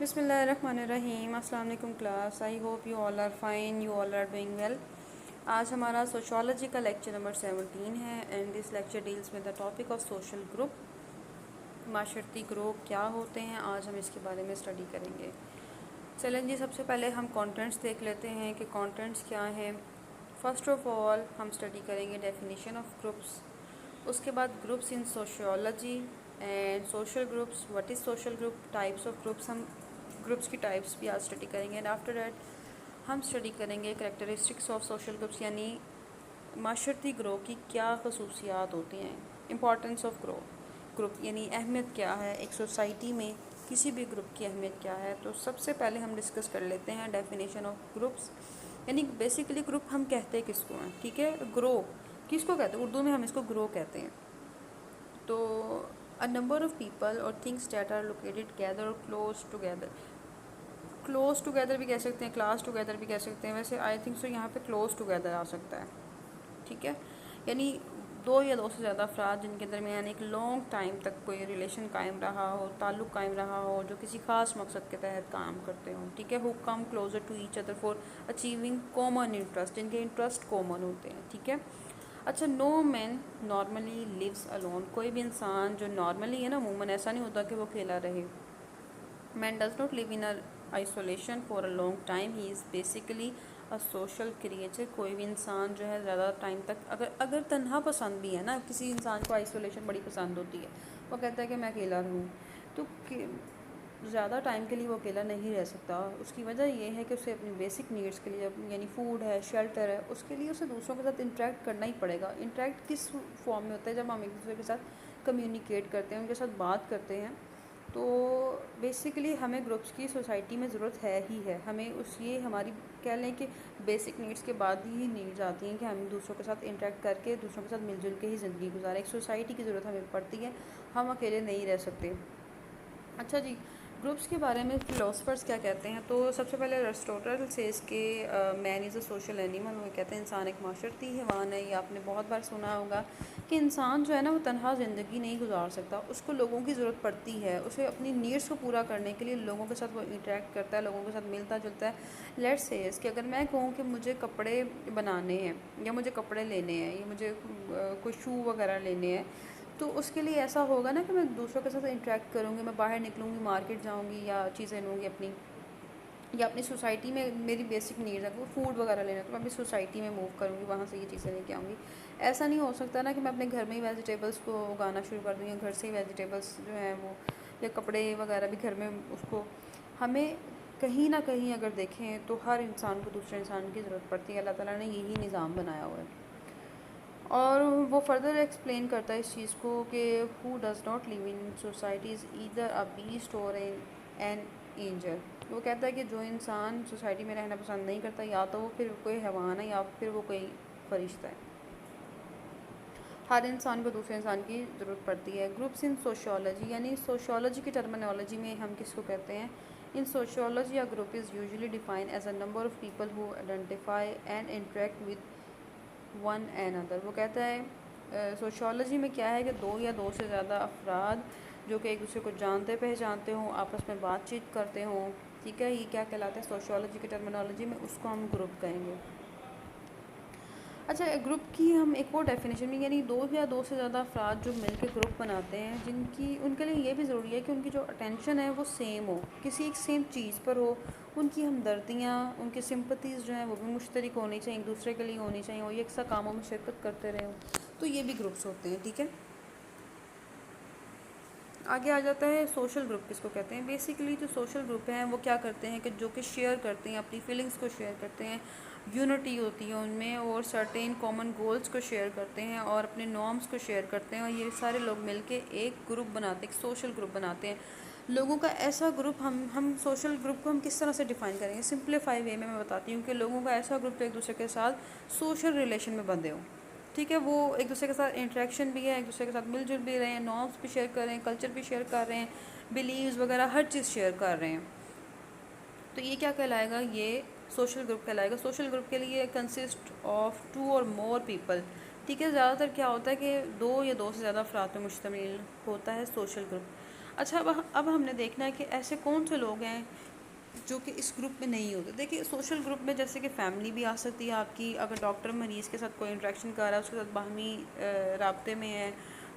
बिस्मिल्लाहिर्रहमानिर्रहीम। अस्सलाम वालेकुम class. I hope you all are fine, you all are doing well. आज हमारा सोशोलॉजी का लेक्चर नंबर 17 है and this lecture deals with the topic of social group. माशरती group क्या होते हैं, आज हम इसके बारे में स्टडी करेंगे। चलें जी, सबसे पहले हम कंटेंट्स देख लेते हैं कि कंटेंट्स क्या हैं। फ़र्स्ट ऑफ ऑल हम स्टडी करेंगे डेफिनेशन ऑफ ग्रुप्स, उसके बाद groups in sociology and social groups, what is social group, types of groups, हम ग्रुप्स की टाइप्स भी आज स्टडी करेंगे। एंड आफ्टर दैट हम स्टडी करेंगे करैक्टरिस्टिक्स ऑफ सोशल ग्रुप्स, यानी माशरती ग्रुप की क्या खसूसियात होती हैं, इंपॉर्टेंस ऑफ ग्रुप यानी अहमियत क्या है एक सोसाइटी में, किसी भी ग्रुप की अहमियत क्या है। तो सबसे पहले हम डिस्कस कर लेते हैं डेफिनेशन ऑफ ग्रुप्स, यानी बेसिकली ग्रुप हम कहते हैं किसको हैं, ठीक है। ग्रो किसको कहते हैं, उर्दू में हम इसको ग्रो कहते हैं। तो अ नंबर ऑफ पीपल और things that are located gather और क्लोज टुगेदर भी कह सकते हैं, क्लास टुगेदर भी कह सकते हैं। वैसे आई थिंक सो यहाँ पे क्लोज टुगेदर आ सकता है, ठीक है। यानी दो या दो से ज़्यादा अफराद जिनके दरमियान एक लॉन्ग टाइम तक कोई रिलेशन कायम रहा हो, ताल्लुक़ कायम रहा हो, जो किसी ख़ास मकसद के तहत काम करते हों, ठीक है। Who come closer to each other for achieving common interest, जिनके इंटरेस्ट कॉमन होते हैं, ठीक है। अच्छा, no man normally lives alone, कोई भी इंसान जो नॉर्मली है ना, अमूमन ऐसा नहीं होता कि वो अकेला रहे। Man does not live in a isolation for a long time, he is basically a social creature. कोई भी इंसान जो है ज़्यादा टाइम तक अगर तन्हा पसंद भी है ना, किसी इंसान को आइसोलेशन बड़ी पसंद होती है, वो कहता है कि मैं अकेला रहूँ, तो ज़्यादा टाइम के लिए वो अकेला नहीं रह सकता। उसकी वजह ये है कि उसे अपनी बेसिक नीड्स के लिए, यानी फूड है, शेल्टर है, उसके लिए उसे दूसरों के साथ इंटरेक्ट करना ही पड़ेगा। इंटरेक्ट किस फॉर्म में होता है, जब हम एक दूसरे के साथ कम्युनिकेट करते हैं, उनके साथ बात करते हैं। तो बेसिकली हमें ग्रुप्स की सोसाइटी में ज़रूरत है ही है। हमें उस ये हमारी कह लें कि बेसिक नीड्स के बाद ही नीड्स आती हैं कि हम दूसरों के साथ इंटरेक्ट करके, दूसरों के साथ मिलजुल के ही ज़िंदगी गुजारें। एक सोसाइटी की ज़रूरत हमें पड़ती है, हम अकेले नहीं रह सकते। अच्छा जी, ग्रुप्स के बारे में फ़िलोसफर्स क्या कहते हैं। तो सबसे पहले अरिस्टोटल से इसके man is a social animal, वो कहते हैं इंसान एक माशरती हैवान है। ये आपने बहुत बार सुना होगा कि इंसान जो है ना, वो तन्हा ज़िंदगी नहीं गुजार सकता, उसको लोगों की ज़रूरत पड़ती है। उसे अपनी नीड्स को पूरा करने के लिए लोगों के साथ वो इंटरेक्ट करता है, लोगों के साथ मिलता जुलता है। लेट्स से कि अगर मैं कहूँ कि मुझे कपड़े बनाने हैं, या मुझे कपड़े लेने हैं, या मुझे कोई शू वगैरह लेने हैं, तो उसके लिए ऐसा होगा ना कि मैं दूसरों के साथ इंटरेक्ट करूँगी, मैं बाहर निकलूँगी, मार्केट जाऊँगी, या चीज़ें लूँगी अपनी, या अपनी सोसाइटी में मेरी बेसिक नीड्स है, वो फूड वगैरह लेना, तो मैं अपनी सोसाइटी में मूव करूँगी, वहाँ से ये चीज़ें लेके आऊँगी। ऐसा नहीं हो सकता ना कि मैं अपने घर में ही वेजिटेबल्स को उगाना शुरू कर दूँ, या घर से ही वेजिटेबल्स जो हैं वो, या कपड़े वगैरह भी घर में उसको, हमें कहीं ना कहीं अगर देखें तो हर इंसान को दूसरे इंसान की ज़रूरत पड़ती है। अल्लाह ताला ने यही निज़ाम बनाया हुआ है। और वो फर्दर एक्सप्लेन करता है इस चीज़ को कि who does not live in societies either a beast और एन एंजल। वो कहता है कि जो इंसान सोसाइटी में रहना पसंद नहीं करता, या तो वो फिर कोई हैवान है, या फिर वो कोई फरिश्ता है। हर इंसान को दूसरे इंसान की ज़रूरत पड़ती है। ग्रुप्स इन सोशियोलॉजी, यानी सोशियोलॉजी की टर्मिनोलॉजी में हम किसको कहते हैं। In sociology a group is usually defined as a number of people who identify and interact with one another. वो कहता है सोशियोलॉजी में क्या है कि दो या दो से ज़्यादा अफराद जो कि एक दूसरे को जानते पहचानते हों, आपस में बातचीत करते हों, ठीक है, ये क्या कहलाता है सोशियोलॉजी की टर्मिनोलॉजी में, उसको हम ग्रुप कहेंगे। अच्छा, ग्रुप की हम एक और डेफिनेशन में, यानी दो या दो से ज़्यादा अफराद जो मिलकर ग्रुप बनाते हैं, जिनकी उनके लिए ये भी ज़रूरी है कि उनकी जो अटेंशन है वो सेम हो, किसी एक सेम चीज़ पर हो, उनकी हमदर्दियाँ, उनकी सिंपथीज़ जो हैं वो भी मुश्तरक होनी चाहिए, एक दूसरे के लिए होनी चाहिए, और ये अक्सर कामों में शिरकत करते रहे हों, तो ये भी ग्रुप्स होते हैं, ठीक है। आगे आ जाता है सोशल ग्रुप किसको कहते हैं। बेसिकली जो सोशल ग्रुप हैं वो क्या करते हैं कि जो कि शेयर करते हैं, अपनी फीलिंग्स को शेयर करते हैं, यूनिटी होती है उनमें, और सर्टेन कॉमन गोल्स को शेयर करते हैं, और अपने नॉर्म्स को शेयर करते हैं, और ये सारे लोग मिलके एक ग्रुप बनाते हैं, एक सोशल ग्रुप बनाते हैं। लोगों का ऐसा ग्रुप, हम सोशल ग्रुप को हम किस तरह से डिफ़ाइन करेंगे, सिंप्लीफाई वे में मैं बताती हूँ कि लोगों का ऐसा ग्रुप जो एक दूसरे के साथ सोशल रिलेशन में बंधे हों, ठीक है। वो एक दूसरे के साथ इंटरेक्शन भी है, एक दूसरे के साथ मिलजुल भी रहे हैं, नॉर्म्स भी शेयर कर रहे हैं, कल्चर भी शेयर कर रहे हैं, बिलीव्स वगैरह हर चीज़ शेयर कर रहे हैं। तो ये क्या कहलाएगा, ये सोशल ग्रुप कहलाएगा। सोशल ग्रुप के लिए कंसिस्ट ऑफ टू और मोर पीपल, ठीक है। ज़्यादातर क्या होता है कि दो या दो से ज़्यादा अफराद पर मुश्तमिल होता है सोशल ग्रुप। अच्छा, अब हमने देखना है कि ऐसे कौन से लोग हैं जो कि इस ग्रुप में नहीं होते। देखिए, सोशल ग्रुप में जैसे कि फैमिली भी आ सकती है आपकी, अगर डॉक्टर मरीज़ के साथ कोई इंटरेक्शन कर रहा है, उसके साथ बाहमी राब्ते में है,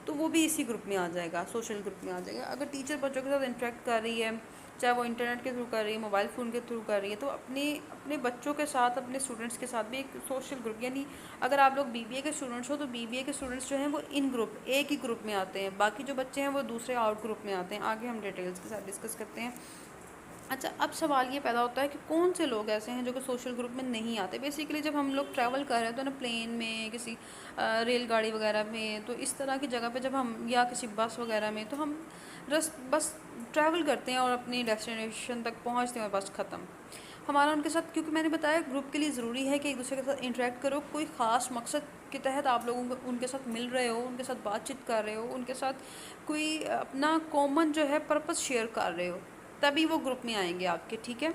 तो वो भी इसी ग्रुप में आ जाएगा, सोशल ग्रुप में आ जाएगा। अगर टीचर बच्चों के साथ इंटरेक्ट कर रही है, चाहे वो इंटरनेट के थ्रू कर रही है, मोबाइल फ़ोन के थ्रू कर रही है, तो अपने अपने बच्चों के साथ, अपने स्टूडेंट्स के साथ भी एक सोशल ग्रुप, यानी अगर आप लोग बीबीए के स्टूडेंट्स हो तो बीबीए के स्टूडेंट्स जो हैं वो इन ग्रुप, एक ही ग्रुप में आते हैं, बाकी जो बच्चे हैं वो दूसरे आउट ग्रुप में आते हैं। आगे हम डिटेल्स के साथ डिस्कस करते हैं। अच्छा, अब सवाल ये पैदा होता है कि कौन से लोग ऐसे हैं जो कि सोशल ग्रुप में नहीं आते। बेसिकली जब हम लोग ट्रैवल कर रहे हैं तो ना, प्लेन में, किसी रेलगाड़ी वगैरह में, तो इस तरह की जगह पे जब हम, या किसी बस वगैरह में, तो हम बस ट्रैवल करते हैं और अपनी डेस्टिनेशन तक पहुंचते हैं और बस ख़त्म। हमारा उनके साथ, क्योंकि मैंने बताया ग्रुप के लिए ज़रूरी है कि एक दूसरे के साथ इंटरेक्ट करो, कोई ख़ास मकसद के तहत आप लोगों को उनके साथ मिल रहे हो, उनके साथ बातचीत कर रहे हो, उनके साथ कोई अपना कॉमन जो है पर्पस शेयर कर रहे हो, तभी वो ग्रुप में आएंगे आपके। ठीक है,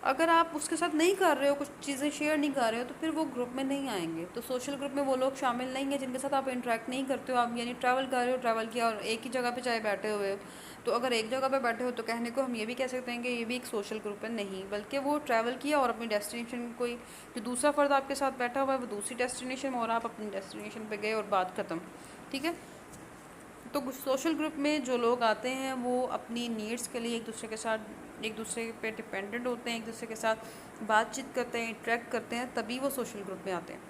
अगर आप उसके साथ नहीं कर रहे हो, कुछ चीज़ें शेयर नहीं कर रहे हो, तो फिर वो ग्रुप में नहीं आएंगे। तो सोशल ग्रुप में वो लोग शामिल नहीं हैं जिनके साथ आप इंटरेक्ट नहीं करते हो। आप यानी ट्रैवल कर रहे हो, ट्रैवल किया और एक ही जगह पे चाहे बैठे हुए हो, तो अगर एक जगह पे बैठे हो तो कहने को हम ये भी कह सकते हैं कि ये भी एक सोशल ग्रुप है। नहीं, बल्कि वो ट्रैवल किया और अपनी डेस्टिनेशन, कोई जो दूसरा फ़र्द आपके साथ बैठा हुआ है वो दूसरी डेस्टिनेशन में, और आप अपनी डेस्टिनेशन पे गए और बात ख़त्म। ठीक है, तो सोशल ग्रुप में जो लोग आते हैं वो अपनी नीड्स के लिए एक दूसरे पे डिपेंडेंट होते हैं, एक दूसरे के साथ बातचीत करते हैं, इंटरेक्ट करते हैं, तभी वो सोशल ग्रुप में आते हैं।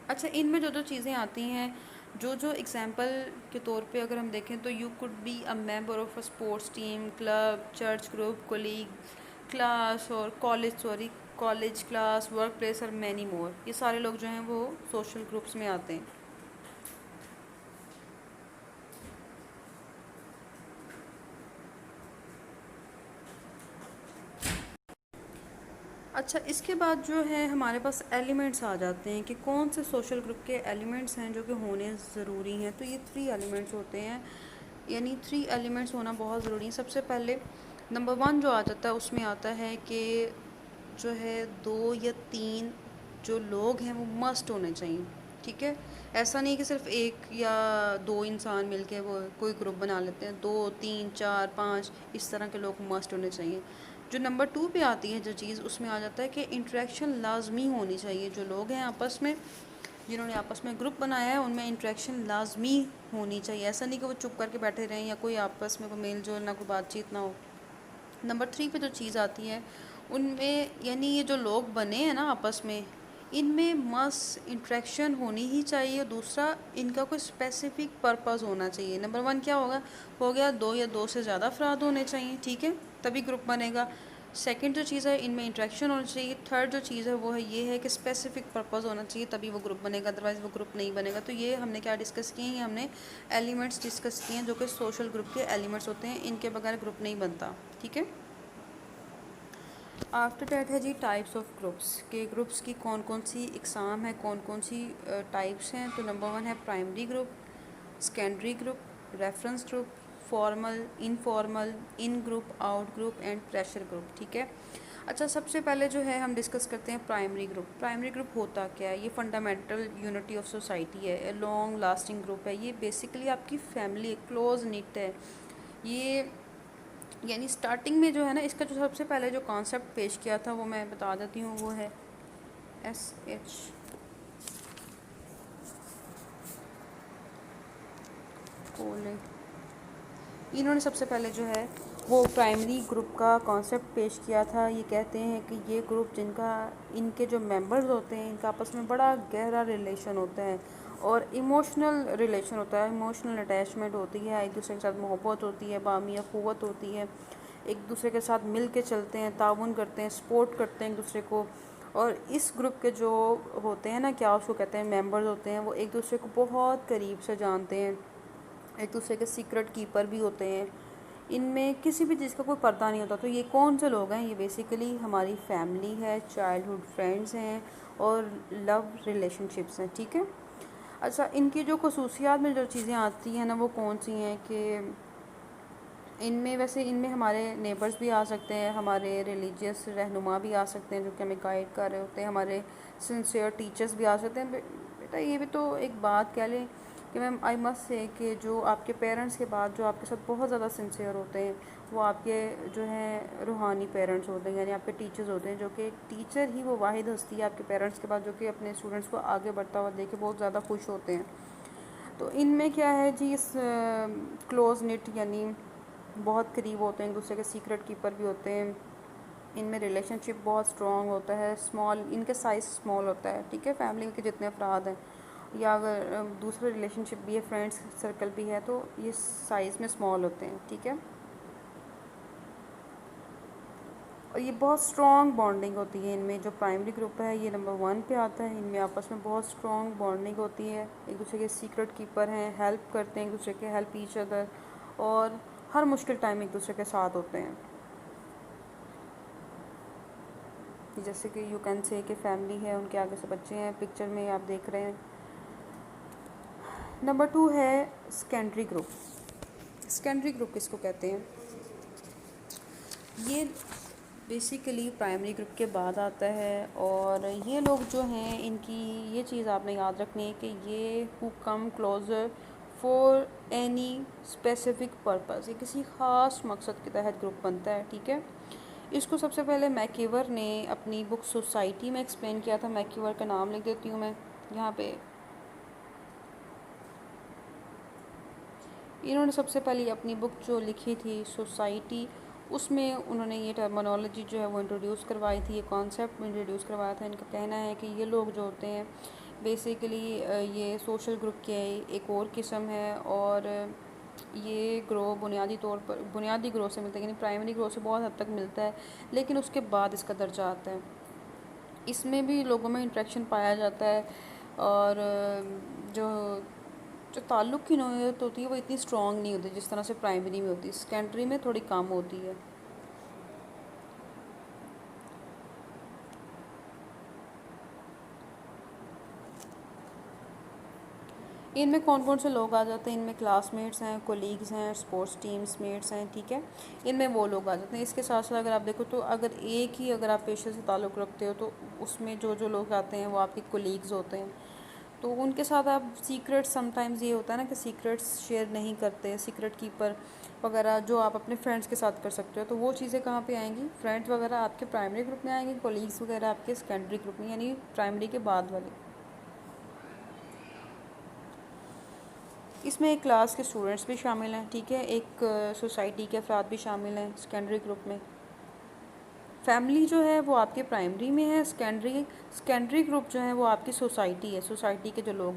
अच्छा, इनमें जो जो चीज़ें आती हैं, जो एग्जांपल के तौर पे अगर हम देखें, तो you could be a member of a sports team, club, church group, colleague, class और कॉलेज, क्लास, वर्क प्लेस और मैनी मोर। ये सारे लोग जो हैं वो सोशल ग्रुप्स में आते हैं। अच्छा, इसके बाद जो है हमारे पास एलिमेंट्स आ जाते हैं कि कौन से सोशल ग्रुप के एलिमेंट्स हैं जो कि होने ज़रूरी हैं। तो ये 3 एलिमेंट्स होते हैं, यानी 3 एलिमेंट्स होना बहुत ज़रूरी है। सबसे पहले नंबर 1 जो आ जाता है, उसमें आता है कि जो है 2 या 3 जो लोग हैं वो मस्ट होने चाहिए। ठीक है, ऐसा नहीं कि सिर्फ एक या दो इंसान मिलके वो कोई ग्रुप बना लेते हैं। 2, 3, 4, 5 इस तरह के लोग मस्ट होने चाहिए। जो नंबर 2 पे आती है जो चीज़, उसमें आ जाता है कि इंटरेक्शन लाजमी होनी चाहिए। जो लोग हैं आपस में, जिन्होंने आपस में ग्रुप बनाया है, उनमें इंटरेक्शन लाजमी होनी चाहिए। ऐसा नहीं कि वो चुप करके बैठे रहें या कोई आपस में कोई मेल जोल ना, कोई बातचीत ना हो। नंबर 3 पे जो चीज़ आती है उनमें, यानी ये जो लोग बने हैं ना आपस में, इनमें मस इंटरेक्शन होनी ही चाहिए। दूसरा, इनका कोई स्पेसिफिक पर्पस होना चाहिए। नंबर 1 क्या होगा, हो गया 2 या 2 से ज़्यादा अफराद होने चाहिए। ठीक है, तभी ग्रुप बनेगा। सेकंड जो चीज़ है, इनमें इंटरेक्शन होना चाहिए। थर्ड जो चीज़ है वो है, ये है कि स्पेसिफिक पर्पस होना चाहिए, तभी वो ग्रुप बनेगा, अदरवाइज़ वो ग्रुप नहीं बनेगा। तो ये हमने क्या डिस्कस किए हैं, हमने एलिमेंट्स डिस्कस किए हैं जो कि सोशल ग्रुप के एलिमेंट्स होते हैं। इनके बगैर ग्रुप नहीं बनता। ठीक है, आफ्टर डैट है जी टाइप्स ऑफ ग्रुप्स, के ग्रुप्स की कौन कौन सी इकसाम है, कौन कौन सी टाइप्स हैं। तो नंबर 1 है primary group, secondary group, reference group, formal, informal, in group, out group and pressure group. ठीक है, अच्छा, सबसे पहले जो है हम डिस्कस करते हैं प्राइमरी ग्रुप। प्राइमरी ग्रुप होता क्या है? ये फंडामेंटल यूनिटी ऑफ सोसाइटी है, लॉन्ग लास्टिंग ग्रुप है। ये बेसिकली आपकी फैमिली क्लोज निट है। ये यानी स्टार्टिंग में जो है ना, इसका जो सबसे पहले जो कॉन्सेप्ट पेश किया था वो मैं बता देती हूँ, वो है SH कोले। इन्होंने सबसे पहले जो है वो प्राइमरी ग्रुप का कॉन्सेप्ट पेश किया था। ये कहते हैं कि ये ग्रुप जिनका, इनके जो मेंबर्स होते हैं, इनका आपस में बड़ा गहरा रिलेशन होता है और इमोशनल रिलेशन होता है, इमोशनल अटैचमेंट होती है, एक दूसरे के साथ मोहब्बत होती है, बामी अखुवत होती है, एक दूसरे के साथ मिल के चलते हैं, ताउन करते हैं, सपोर्ट करते हैं एक दूसरे को। और इस ग्रुप के जो होते हैं ना, क्या उसको कहते हैं, मेंबर्स होते हैं, वो एक दूसरे को बहुत करीब से जानते हैं, एक दूसरे के सीक्रेट कीपर भी होते हैं। इनमें किसी भी चीज़ का कोई पर्दा नहीं होता। तो ये कौन से लोग हैं? ये बेसिकली हमारी फैमिली है, चाइल्डहुड फ्रेंड्स हैं और लव रिलेशनशिप्स हैं। ठीक है, अच्छा, इनकी जो खसूसियात में जो चीज़ें आती हैं ना, वो कौन सी हैं कि इनमें, वैसे इनमें हमारे नेबर्स भी आ सकते हैं, हमारे रिलीजियस रहनुमा भी आ सकते हैं जो कि हमें गाइड कर रहे होते हैं, हमारे सिंसियर टीचर्स भी आ सकते हैं। बेटा ये भी तो एक बात कह लें कि मैम आई मस्ट से कि जो आपके पेरेंट्स के बाद जो आपके साथ बहुत ज़्यादा सिंसियर होते हैं वो आपके जो हैं रूहानी पेरेंट्स होते हैं, यानी आपके टीचर्स होते हैं, जो कि टीचर ही वो वाहिद हस्ती है आपके पेरेंट्स के बाद जो कि अपने स्टूडेंट्स को आगे बढ़ता हुआ देख के बहुत ज़्यादा खुश होते हैं। तो इनमें क्या है जी, इस क्लोज निट यानी बहुत करीब होते हैं एक दूसरे के, सीक्रेट कीपर भी होते हैं। इनमें रिलेशनशिप बहुत स्ट्रॉन्ग होता है, स्मॉल इनके साइज़ स्मॉल होता है, ठीक है, फैमिली के जितने अफराद हैं, या अगर दूसरा रिलेशनशिप भी है, फ्रेंड्स सर्कल भी है, तो ये साइज़ में स्मॉल होते हैं, ठीक है। और ये बहुत स्ट्रॉन्ग बॉन्डिंग होती है इनमें। जो प्राइमरी ग्रुप है ये नंबर 1 पे आता है। इनमें आपस में बहुत स्ट्रॉन्ग बॉन्डिंग होती है, एक दूसरे के सीक्रेट कीपर हैं, हेल्प करते हैं एक दूसरे के, हेल्प ईच अदर, और हर मुश्किल टाइम एक दूसरे के साथ होते हैं। जैसे कि यू कैन से कि फैमिली है, उनके आगे से बच्चे हैं, पिक्चर में आप देख रहे हैं। नंबर 2 है सेकेंडरी ग्रुप। सेकेंडरी ग्रुप किसको कहते हैं? ये बेसिकली प्राइमरी ग्रुप के बाद आता है, और ये लोग जो हैं इनकी ये चीज़ आपने याद रखनी है कि ये who come closer for any specific purpose, ये किसी ख़ास मकसद के तहत ग्रुप बनता है, ठीक है। इसको सबसे पहले मैकीवर ने अपनी बुक सोसाइटी में एक्सप्लेन किया था। मैकीवर का नाम लिख देती हूँ मैं यहाँ पे। इन्होंने सबसे पहले अपनी बुक जो लिखी थी सोसाइटी, उसमें उन्होंने ये टर्मिनोलॉजी जो है वो इंट्रोड्यूस करवाई थी, ये कॉन्सेप्ट इंट्रोड्यूस करवाया था। इनका कहना है कि ये लोग जो होते हैं बेसिकली ये सोशल ग्रुप की एक और किस्म है, और ये ग्रो बुनियादी तौर पर बुनियादी ग्रो से मिलता है, यानी प्राइमरी ग्रो से बहुत हद तक मिलता है, लेकिन उसके बाद इसका दर्जा आता है। इसमें भी लोगों में इंटरेक्शन पाया जाता है, और जो जो ताल्लुक़ की नोयत होती है वो इतनी स्ट्रॉन्ग नहीं होती जिस तरह से प्राइमरी में होती है, सेकेंडरी में थोड़ी कम होती है। इनमें कौन कौन से लोग आ जाते हैं? इनमें क्लासमेट्स हैं, कोलीग्स हैं, स्पोर्ट्स टीम्स मेट्स हैं, ठीक है, इनमें वो लोग आ जाते हैं। इसके साथ साथ अगर आप देखो तो अगर एक ही अगर आप पेशे से ताल्लुक़ रखते हो तो उसमें जो जो लोग आते हैं वो आपके कोलीग्स होते हैं, तो उनके साथ आप सीक्रेट्स, समटाइम्स ये होता है ना कि सीक्रेट्स शेयर नहीं करते, सीक्रेट कीपर वगैरह जो आप अपने फ्रेंड्स के साथ कर सकते हो, तो वो चीज़ें कहाँ पे आएंगी? फ्रेंड्स वगैरह आपके प्राइमरी ग्रुप में आएंगे, कोलीग्स वगैरह आपके सेकेंडरी ग्रुप में, यानी प्राइमरी के बाद वाले। इसमें एक क्लास के स्टूडेंट्स भी शामिल हैं, ठीक है, एक सोसाइटी के अफराद भी शामिल हैं सेकेंडरी ग्रुप में। फैमिली जो है वो आपके प्राइमरी में है, सेकेंडरी ग्रुप जो है वो आपकी सोसाइटी है, सोसाइटी के जो लोग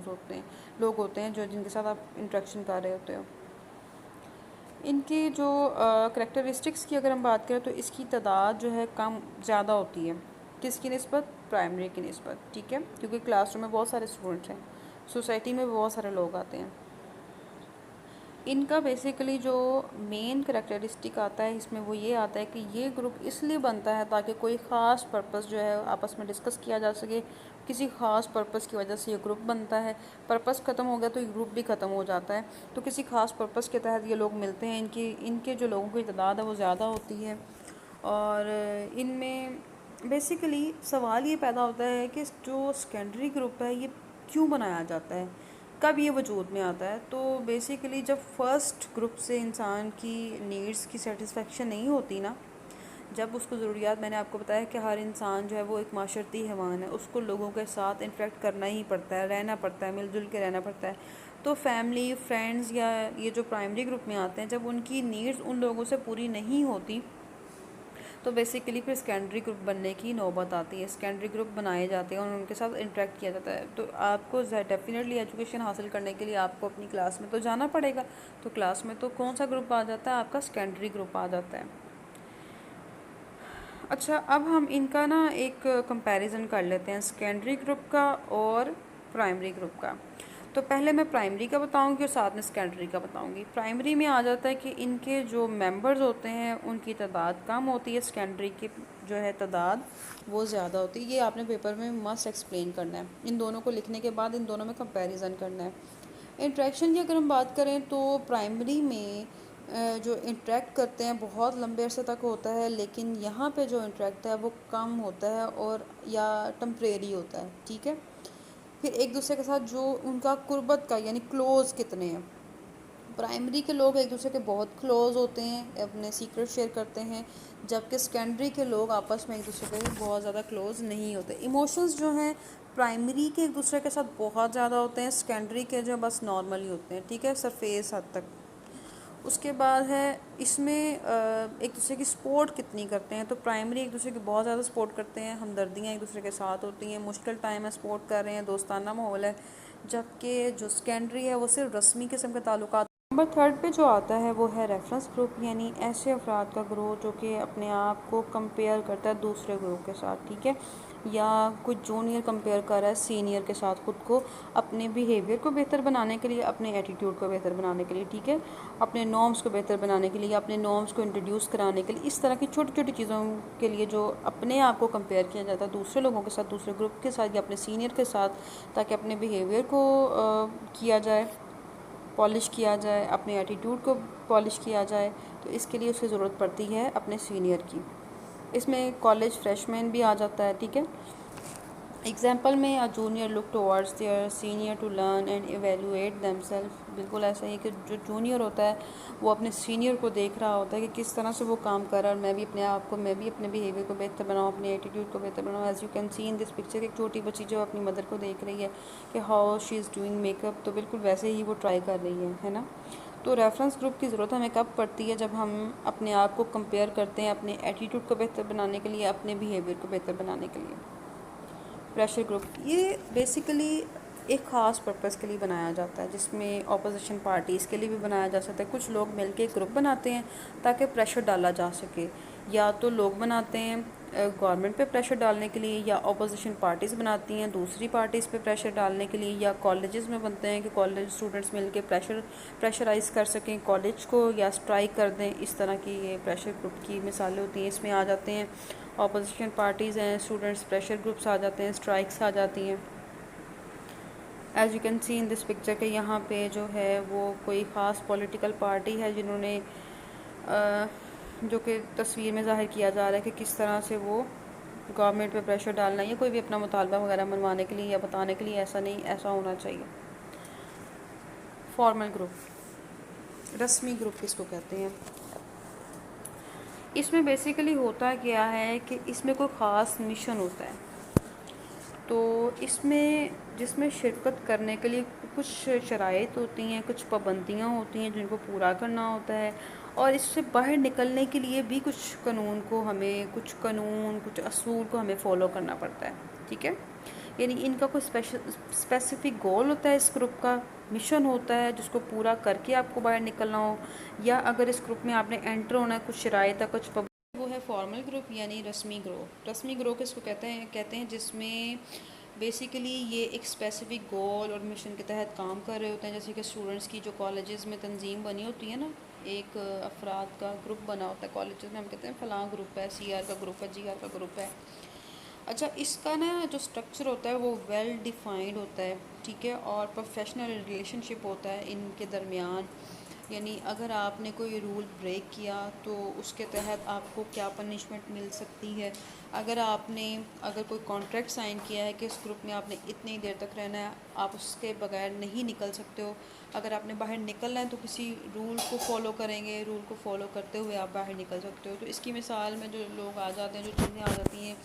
होते हैं जो जिनके साथ आप इंटरेक्शन कर रहे होते हो। इनके जो करैक्टरिस्टिक्स की अगर हम बात करें तो इसकी तादाद जो है कम ज़्यादा होती है, किसकी निस्बत? प्राइमरी की निस्बत, ठीक है, क्योंकि क्लासरूम में बहुत सारे स्टूडेंट्स हैं, सोसाइटी में बहुत सारे लोग आते हैं। इनका बेसिकली जो मेन करैक्टरिस्टिक आता है इसमें वो ये आता है कि ये ग्रुप इसलिए बनता है ताकि कोई ख़ास पर्पस जो है आपस में डिस्कस किया जा सके, किसी ख़ास पर्पस की वजह से ये ग्रुप बनता है। पर्पस ख़त्म हो गया तो ये ग्रुप भी ख़त्म हो जाता है, तो किसी ख़ास पर्पस के तहत ये लोग मिलते हैं। इनके जो लोगों की तादाद है वो ज़्यादा होती है, और इनमें बेसिकली सवाल ये पैदा होता है कि जो सेकेंडरी ग्रुप है ये क्यों बनाया जाता है, कब ये वजूद में आता है? तो बेसिकली जब फर्स्ट ग्रुप से इंसान की नीड्स की सेटिस्फेक्शन नहीं होती ना, जब उसको ज़रूरियात, मैंने आपको बताया कि हर इंसान जो है वो एक माशरती हैवान है, उसको लोगों के साथ इंटरेक्ट करना ही पड़ता है, रहना पड़ता है, मिलजुल के रहना पड़ता है। तो फैमिली, फ्रेंड्स या ये जो प्राइमरी ग्रुप में आते हैं, जब उनकी नीड्स उन लोगों से पूरी नहीं होती तो बेसिकली फिर सेकेंडरी ग्रुप बनने की नौबत आती है, सेकेंडरी ग्रुप बनाए जाते हैं और उनके साथ इंटरेक्ट किया जाता है। तो आपको डेफिनेटली एजुकेशन हासिल करने के लिए आपको अपनी क्लास में तो जाना पड़ेगा, तो क्लास में तो कौन सा ग्रुप आ जाता है? आपका सेकेंडरी ग्रुप आ जाता है। अच्छा, अब हम इनका ना एक कंपैरिजन कर लेते हैं, सेकेंडरी ग्रुप का और प्राइमरी ग्रुप का। तो पहले मैं प्राइमरी का बताऊंगी और साथ में सेकेंडरी का बताऊंगी। प्राइमरी में आ जाता है कि इनके जो मेंबर्स होते हैं उनकी तादाद कम होती है, सेकेंडरी की जो है तादाद वो ज़्यादा होती है। ये आपने पेपर में मस्ट एक्सप्लेन करना है, इन दोनों को लिखने के बाद इन दोनों में कंपैरिजन करना है। इंट्रैक्शन की अगर हम बात करें तो प्राइमरी में जो इंटरेक्ट करते हैं बहुत लंबे अरसे तक होता है, लेकिन यहाँ पे जो इंटरेक्ट है वो कम होता है और या टेम्परेरी होता है, ठीक है। फिर एक दूसरे के साथ जो उनका कुर्बत का यानी क्लोज़ कितने हैं। प्राइमरी के लोग एक दूसरे के बहुत क्लोज़ होते हैं, अपने सीक्रेट शेयर करते हैं, जबकि सेकेंडरी के लोग आपस में एक दूसरे के बहुत ज़्यादा क्लोज़ नहीं होते। इमोशंस जो हैं प्राइमरी के एक दूसरे के साथ बहुत ज़्यादा होते हैं, सेकेंडरी के जो बस नॉर्मली होते हैं, ठीक है, सरफेस हद तक। उसके बाद है इसमें एक दूसरे की सपोर्ट कितनी करते हैं। तो प्राइमरी एक दूसरे की बहुत ज़्यादा सपोर्ट करते हैं, हमदर्दियाँ एक दूसरे के साथ होती हैं, मुश्किल टाइम में सपोर्ट कर रहे हैं, दोस्ताना माहौल है। जबकि जो सेकेंडरी है वो सिर्फ रस्मी किस्म के ताल्लुकात। नंबर थर्ड पे जो आता है वो है रेफरेंस ग्रुप, यानी ऐसे अफराद का ग्रुप जो कि अपने आप को कंपेयर करता है दूसरे ग्रुप के साथ, ठीक है, या कुछ जूनियर कंपेयर कर रहा है सीनियर के साथ ख़ुद को, अपने बिहेवियर को बेहतर बनाने के लिए, अपने एटीट्यूड को बेहतर बनाने के लिए, ठीक है, अपने नॉर्म्स को बेहतर बनाने के लिए, अपने नॉर्म्स को इंट्रोड्यूस कराने के लिए, इस तरह की छोटी छोटी चीज़ों के लिए जो अपने आप को कंपेयर किया जाता है दूसरे लोगों के साथ, दूसरे ग्रुप के साथ या अपने सीनियर के साथ, ताकि अपने बिहेवियर को किया जाए, पॉलिश किया जाए, अपने एटीट्यूड को पॉलिश किया जाए। तो इसके लिए उसकी ज़रूरत पड़ती है अपने सीनियर की। इसमें कॉलेज फ्रेशमैन भी आ जाता है, ठीक है। एग्जाम्पल में a junior look towards their senior to learn and evaluate themselves. बिल्कुल ऐसा ही है कि जो जूनियर होता है वो अपने सीनियर को देख रहा होता है कि किस तरह से वो काम कर रहा है, और मैं भी अपने आप को, मैं भी अपने बिहेवियर को बेहतर बनाऊँ, अपने एटीट्यूड को बेहतर बनाऊँ। As you can see in this picture, एक छोटी बच्ची जो अपनी मदर को देख रही है कि how she is doing makeup, तो बिल्कुल वैसे ही वो ट्राई कर रही है ना। तो रेफरेंस ग्रुप की ज़रूरत हमें कब पड़ती है, जब हम अपने आप को कंपेयर करते हैं अपने एटीट्यूड को बेहतर बनाने के लिए, अपने बिहेवियर को बेहतर बनाने के लिए। प्रेशर ग्रुप ये बेसिकली एक ख़ास पर्पस के लिए बनाया जाता है, जिसमें ऑपोजिशन पार्टीज़ के लिए भी बनाया जा सकता है। कुछ लोग मिलकर एक ग्रुप बनाते हैं ताकि प्रेशर डाला जा सके, या तो लोग बनाते हैं गवर्नमेंट पे प्रेशर डालने के लिए, या ऑपोजिशन पार्टीज़ बनाती हैं दूसरी पार्टीज़ पे प्रेशर डालने के लिए, या कॉलेजेस में बनते हैं कि कॉलेज स्टूडेंट्स मिलकर प्रेशराइज़ कर सकें कॉलेज को, या स्ट्राइक कर दें। इस तरह की ये प्रेशर ग्रुप की मिसालें होती हैं, इसमें आ जाते हैं ऑपोजिशन पार्टीज़ हैं, स्टूडेंट्स, प्रेशर ग्रुप्स आ जाते हैं, स्ट्राइक्स आ जाती हैं। As you can see in this picture के यहाँ पे जो है वो कोई ख़ास पॉलिटिकल पार्टी है जिन्होंने जो कि तस्वीर में ज़ाहिर किया जा रहा है कि किस तरह से वो गवर्नमेंट पे प्रेशर डालना है, या कोई भी अपना मुतालबा वगैरह मनवाने के लिए या बताने के लिए, ऐसा नहीं, ऐसा होना चाहिए। फॉर्मल ग्रुप, रस्मी ग्रुप किसको कहते हैं। इसमें बेसिकली होता क्या है कि इसमें कोई ख़ास मिशन होता है, तो इसमें जिसमें शिरकत करने के लिए कुछ शराइत होती हैं, कुछ पाबंदियाँ होती हैं जिनको पूरा करना होता है, और इससे बाहर निकलने के लिए भी कुछ कानून को हमें, कुछ कानून, कुछ असूल को हमें फ़ॉलो करना पड़ता है, ठीक है। यानी इनका कोई स्पेसिफिक गोल होता है, इस ग्रुप का मिशन होता है जिसको पूरा करके आपको बाहर निकलना हो, या अगर इस ग्रुप में आपने एंटर होना है, कुछ शराइत है, कुछ वो है फॉर्मल ग्रुप यानी रस्मी ग्रुप। रस्मी ग्रुप किसको कहते हैं जिसमें बेसिकली ये एक स्पेसिफिक गोल और मिशन के तहत काम कर रहे होते हैं। जैसे कि स्टूडेंट्स की जो कॉलेजेस में तंजीम बनी होती है ना, एक अफराद का ग्रुप बना होता है कॉलेजेस में, हम कहते हैं फ़लाँ ग्रुप है, CR का ग्रुप है, GR का ग्रुप है। अच्छा, इसका ना जो स्ट्रक्चर होता है वो वेल डिफाइंड होता है, ठीक है, और प्रोफेशनल रिलेशनशिप होता है इनके दरमियान। यानी अगर आपने कोई रूल ब्रेक किया तो उसके तहत आपको क्या पनिशमेंट मिल सकती है। अगर कोई कॉन्ट्रैक्ट साइन किया है कि इस ग्रुप में आपने इतनी देर तक रहना है, आप उसके बगैर नहीं निकल सकते हो। अगर आपने बाहर निकलना है तो किसी रूल को फॉलो करेंगे, रूल को फॉलो करते हुए आप बाहर निकल सकते हो। तो इसकी मिसाल में जो लोग आ जाते हैं, जो चीज़ें आ जाती हैं,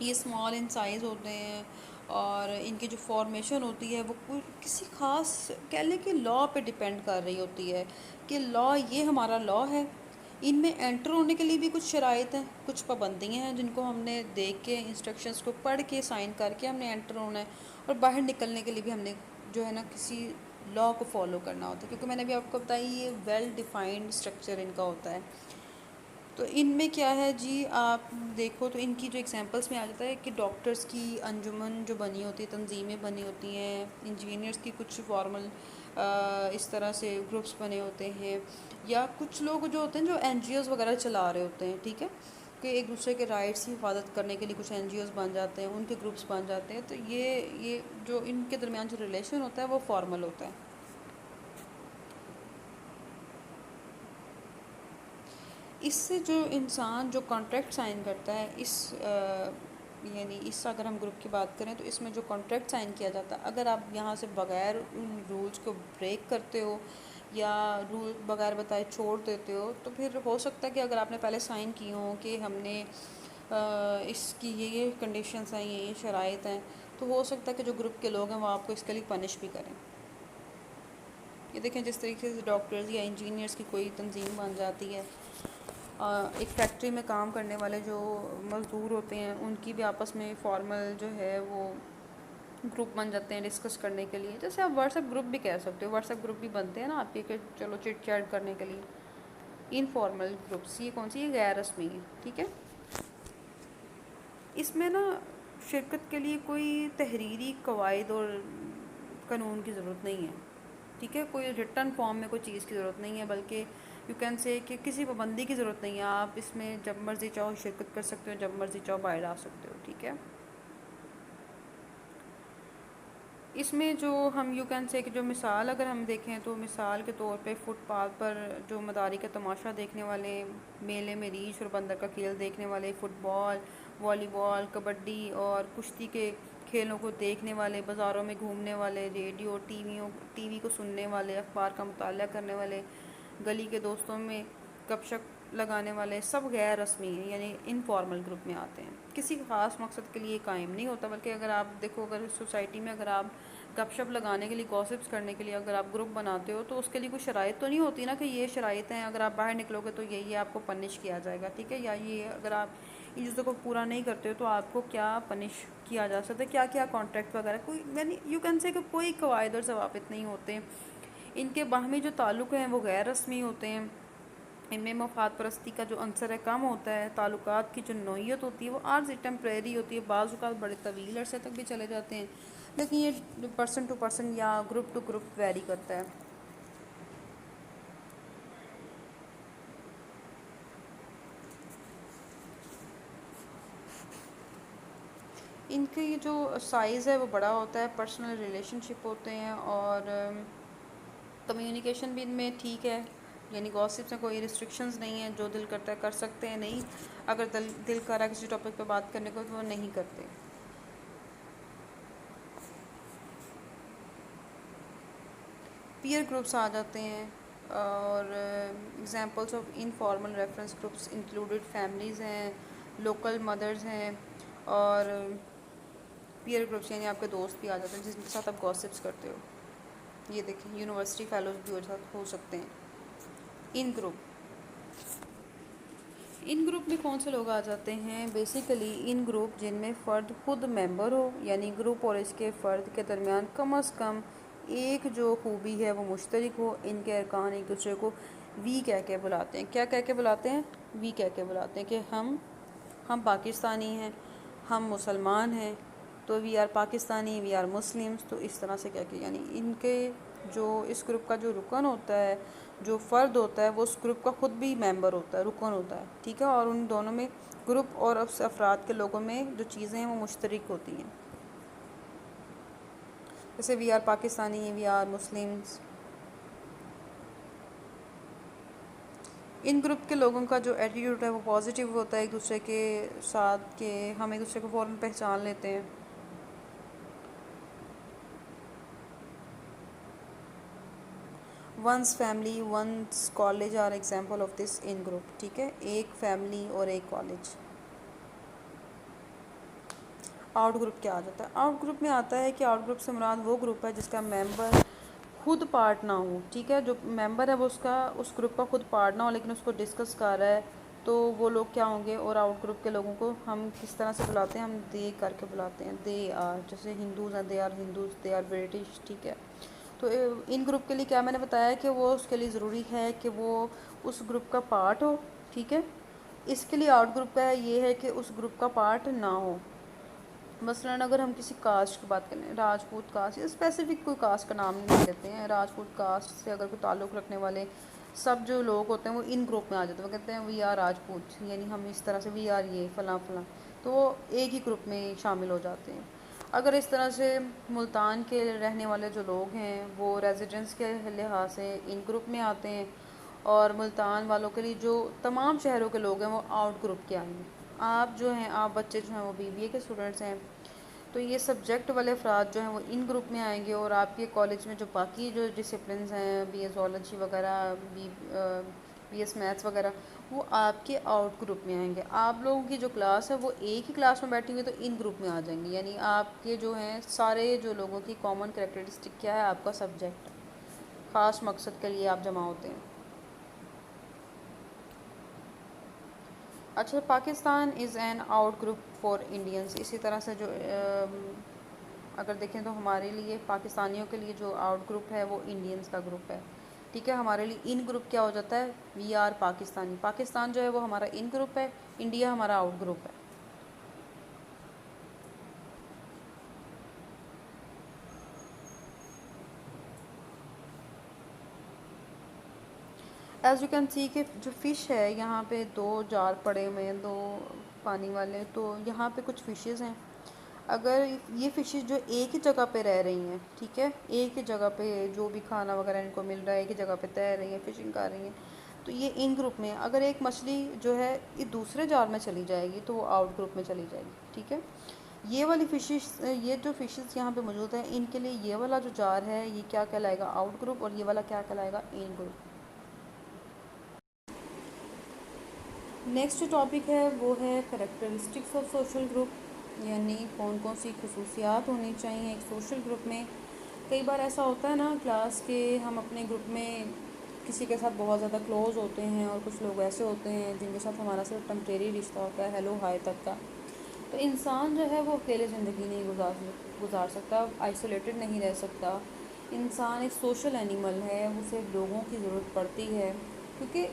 ये स्मॉल इन साइज़ होते हैं, और इनकी जो फॉर्मेशन होती है वो किसी ख़ास कह लें कि लॉ पे डिपेंड कर रही होती है कि लॉ, ये हमारा लॉ है। इनमें एंटर होने के लिए भी कुछ शराइत हैं, कुछ पाबंदियाँ हैं जिनको हमने देख के, इंस्ट्रक्शंस को पढ़ के, साइन करके हमने एंटर होना है, और बाहर निकलने के लिए भी हमने जो है ना किसी लॉ को फॉलो करना होता है। क्योंकि मैंने अभी आपको बताया ये वेल डिफाइंड स्ट्रक्चर इनका होता है। तो इनमें क्या है जी, आप देखो तो इनकी जो एग्जांपल्स में आ जाता है कि डॉक्टर्स की अंजुमन जो बनी होती है, तंजीमें बनी होती हैं, इंजीनियर्स की कुछ फॉर्मल इस तरह से ग्रुप्स बने होते हैं, या कुछ लोग जो होते हैं जो NGOs वगैरह चला रहे होते हैं, ठीक है, कि एक दूसरे के राइट्स की हिफाजत करने के लिए कुछ NGOs बन जाते हैं, उनके ग्रुप्स बन जाते हैं। तो ये जो इनके दरमियान जो रिलेशन होता है वो फॉर्मल होता है। इससे जो इंसान जो कॉन्ट्रैक्ट साइन करता है, यानी इस अगर हम ग्रुप की बात करें तो इसमें जो कॉन्ट्रैक्ट साइन किया जाता है, अगर आप यहाँ से बगैर उन रूल्स को ब्रेक करते हो या रूल बगैर बताए छोड़ देते हो, तो फिर हो सकता है कि अगर आपने पहले साइन किए हों कि हमने इसकी ये कंडीशंस हैं, ये शराइत हैं, तो हो सकता है कि जो ग्रुप के लोग हैं वो आपको इसके लिए पनिश भी करें। ये देखें, जिस तरीके से डॉक्टर्स या इंजीनियर्स की कोई तंजीम बन जाती है, एक फैक्ट्री में काम करने वाले जो मज़दूर होते हैं उनकी भी आपस में फॉर्मल जो है वो ग्रुप बन जाते हैं डिस्कस करने के लिए। जैसे आप व्हाट्सएप ग्रुप भी कह सकते हो, व्हाट्सएप ग्रुप भी बनते हैं ना आपके कि चलो चिट चैट करने के लिए। इनफॉर्मल ग्रुप्स ये कौन सी, ये गैर रस्मी है, ठीक है। इसमें ना शिरकत के लिए कोई तहरीरी कवायद और कानून की ज़रूरत नहीं है, ठीक है। कोई रिटर्न फॉर्म में कोई चीज़ की ज़रूरत नहीं है, बल्कि यू कैन से कि किसी पाबंदी की ज़रूरत नहीं है। आप इसमें जब मर्ज़ी चाहो शिरकत कर सकते हो, जब मर्ज़ी चाहो बाहर आ सकते हो, ठीक है। इसमें जो हम यू कैन से कि जो मिसाल अगर हम देखें तो मिसाल के तौर पे फुटपाथ पर जो मदारी का तमाशा देखने वाले, मेले में रीछ और बंदर का खेल देखने वाले, फ़ुटबॉल, वॉलीबॉल, कबड्डी और कुश्ती के खेलों को देखने वाले, बाज़ारों में घूमने वाले, रेडियो टीवी को सुनने वाले, अखबार का मुताला करने वाले, गली के दोस्तों में गपशप लगाने वाले, सब गैर रस्मी हैं, यानी इनफॉर्मल ग्रुप में आते हैं। किसी ख़ास मकसद के लिए कायम नहीं होता, बल्कि अगर आप देखो, अगर सोसाइटी में अगर आप गपशप लगाने के लिए, गॉसिप्स करने के लिए अगर आप ग्रुप बनाते हो, तो उसके लिए कोई शराइत तो नहीं होती ना कि ये शराइत हैं, अगर आप बाहर निकलोगे तो ये आपको पनिश किया जाएगा, ठीक है। या ये अगर आप इन चीज़ों को पूरा नहीं करते हो तो आपको क्या पनिश किया जा सकता है, क्या क्या कॉन्ट्रैक्ट वगैरह, कोई यानी यू कैन से कि कोई कवायद और ज़वाबित नहीं होते। इनके बाहमी जो ताल्लुक़ हैं वो गैर रस्मी होते हैं। इनमें मफाद परस्ती का जो अंसर है कम होता है। ताल्लुकात की जो नौइयत होती है वो आर्जी टेम्प्रेरी होती है, बाज़ औक़ात बड़े तवील अरसे तक भी चले जाते हैं, लेकिन ये पर्सन टू पर्सन या ग्रुप टू ग्रुप वेरी करता है। इनके ये जो साइज़ है वो बड़ा होता है, पर्सनल रिलेशनशिप होते हैं और कम्युनिकेशन भी इनमें ठीक है, यानी गॉसिप में कोई रिस्ट्रिक्शंस नहीं है, जो दिल करता है कर सकते हैं, नहीं अगर दिल कर रहा है किसी टॉपिक पे बात करने को तो वो नहीं करते। पीयर ग्रुप्स आ जाते हैं और examples of informal reference groups included families हैं, लोकल मदर्स हैं और पीयर ग्रुप्स यानी आपके दोस्त भी आ जाते हैं जिनके साथ आप गॉसिप्स करते हो। ये देखिए, यूनिवर्सिटी फेलोज भी हो सकते हैं। इन ग्रुप इन ग्रुप में कौन से लोग आ जाते हैं? बेसिकली इन ग्रुप जिनमें फ़र्द खुद मेंबर हो, यानी ग्रुप और इसके फ़र्द के दरमियान कम अज़ कम एक जो खूबी है वो मुश्तरक हो। इनके अरकान एक दूसरे को वी कह के बुलाते हैं। क्या कह के बुलाते हैं? वी कह के बुलाते हैं कि हम पाकिस्तानी हैं, हम मुसलमान हैं, तो we are Pakistani, we are Muslims. तो इस तरह से कह के, यानी इनके जो इस ग्रुप का जो रुकन होता है, जो फ़र्द होता है, वो उस ग्रुप का ख़ुद भी मेंबर होता है, रुकन होता है, ठीक है। और उन दोनों में, ग्रुप और उस अफराद के लोगों में जो चीज़ें हैं वो मुश्तरक होती हैं। जैसे we are Pakistani, we are Muslims. In group के लोगों का जो एटीट्यूड है वो पॉजिटिव होता है एक दूसरे के साथ, के हम एक दूसरे को फ़ौरन पहचान लेते हैं। One's family, one's college are example of this in group, ठीक है। एक फैमिली और एक कॉलेज। आउट ग्रुप क्या आ जाता है? आउट ग्रुप में आता है कि आउट ग्रुप से मुराद वो ग्रुप है जिसका मेंबर खुद पार्ट ना हो, ठीक है। जो मेंबर है वो उसका उस ग्रुप का खुद पार्ट ना हो, लेकिन उसको डिस्कस कर रहा है, तो वो लोग क्या होंगे? और आउट ग्रुप के लोगों को हम किस तरह से बुलाते हैं? हम दे करके बुलाते हैं। दे आर, जैसे हिंदूज़ हैं, they are Hindus, they are British, ठीक है। तो इन ग्रुप के लिए क्या मैंने बताया कि वो उसके लिए ज़रूरी है कि वो उस ग्रुप का पार्ट हो, ठीक है। इसके लिए आउट ग्रुप का ये है कि उस ग्रुप का पार्ट ना हो। मसलन अगर हम किसी कास्ट की बात करें, राजपूत कास्ट, या स्पेसिफिक कोई कास्ट का नाम नहीं देते हैं, राजपूत कास्ट से अगर कोई ताल्लुक़ रखने वाले सब जो लोग होते हैं वो इन ग्रुप में आ जाते हैं। वो कहते हैं वी आर राजपूत, यानी हम इस तरह से वी आर ये फ़लाँ फ़लाँ, तो वो एक ही ग्रुप में शामिल हो जाते हैं। अगर इस तरह से मुल्तान के रहने वाले जो लोग हैं वो रेजिडेंस के लिहाज से इन ग्रुप में आते हैं, और मुल्तान वालों के लिए जो तमाम शहरों के लोग हैं वो आउट ग्रुप के आएंगे। आप जो हैं, आप बच्चे जो हैं वो बीबीए के स्टूडेंट्स हैं, तो ये सब्जेक्ट वाले अफराद जो हैं वो इन ग्रुप में आएंगे, और आपके कॉलेज में जो बाकी जो डिसिप्लिन्स हैं, बीए ज़ूलॉजी वगैरह, बीएस मैथ्स वगैरह, वो आपके आउट ग्रुप में आएंगे। आप लोगों की जो क्लास है वो एक ही क्लास में बैठी हुई तो इन ग्रुप में आ जाएंगी। यानी आपके जो हैं सारे जो लोगों की कॉमन कैरेक्टरिस्टिक क्या है, आपका सब्जेक्ट, ख़ास मकसद के लिए आप जमा होते हैं। अच्छा, Pakistan is an out group for Indians. इसी तरह से जो अगर देखें तो हमारे लिए, पाकिस्तानियों के लिए जो आउट ग्रुप है वो इंडियंस का ग्रुप है। ठीक है, हमारे लिए इन ग्रुप क्या हो जाता है, वी आर पाकिस्तानी। पाकिस्तान जो है वो हमारा इन ग्रुप है, इंडिया हमारा आउट ग्रुप है। एज़ यू कैन सी कि जो फ़िश है, यहाँ पे दो जार पड़े हुए हैं, दो पानी वाले, तो यहाँ पे कुछ फ़िशेज़ हैं। अगर ये फ़िशेज़ जो एक ही जगह पे रह रही हैं, ठीक है, एक ही जगह पे जो भी खाना वगैरह इनको मिल रहा है, एक ही जगह पे तैर रही हैं, फ़िशिंग कर रही हैं, तो ये इन ग्रुप में। अगर एक मछली जो है ये दूसरे जार में चली जाएगी तो वो आउट ग्रुप में चली जाएगी। ठीक है, ये वाली फ़िशेस, ये जो फ़िशेस यहाँ पे मौजूद हैं, इनके लिए ये वाला जो जार है ये क्या कहलाएगा, आउट ग्रुप, और ये वाला क्या कहलाएगा, इन ग्रुप। नेक्स्ट जो टॉपिक है वो है करेक्टरिस्टिक्स ऑफ सोशल ग्रुप, यानी कौन कौन सी खसूसियात होनी चाहिए एक सोशल ग्रुप में। कई बार ऐसा होता है ना क्लास के, हम अपने ग्रुप में किसी के साथ बहुत ज़्यादा क्लोज़ होते हैं, और कुछ लोग ऐसे होते हैं जिनके साथ हमारा सिर्फ टेम्परेरी रिश्ता होता है, हेलो हाय तक का। तो इंसान जो है वो अकेले ज़िंदगी नहीं गुजार सकता, आइसोलेटेड नहीं रह सकता। इंसान एक सोशल एनिमल है, उसे लोगों की ज़रूरत पड़ती है, क्योंकि